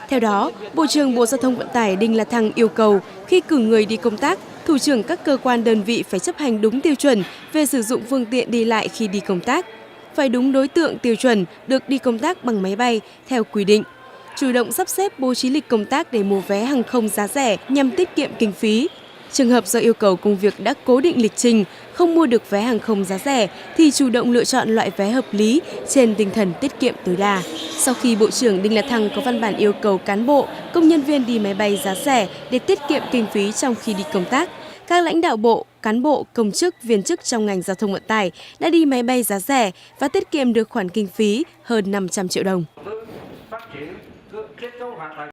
Theo đó, Bộ trưởng Bộ Giao thông Vận tải Đinh La Thăng yêu cầu khi cử người đi công tác, thủ trưởng các cơ quan đơn vị phải chấp hành đúng tiêu chuẩn về sử dụng phương tiện đi lại khi đi công tác, phải đúng đối tượng tiêu chuẩn được đi công tác bằng máy bay theo quy định, chủ động sắp xếp bố trí lịch công tác để mua vé hàng không giá rẻ nhằm tiết kiệm kinh phí. Trường hợp do yêu cầu công việc đã cố định lịch trình, không mua được vé hàng không giá rẻ thì chủ động lựa chọn loại vé hợp lý trên tinh thần tiết kiệm tối đa. Sau khi Bộ trưởng Đinh La Thăng có văn bản yêu cầu cán bộ, công nhân viên đi máy bay giá rẻ để tiết kiệm kinh phí trong khi đi công tác, các lãnh đạo bộ, cán bộ, công chức, viên chức trong ngành giao thông vận tải đã đi máy bay giá rẻ và tiết kiệm được khoản kinh phí hơn 500 triệu đồng.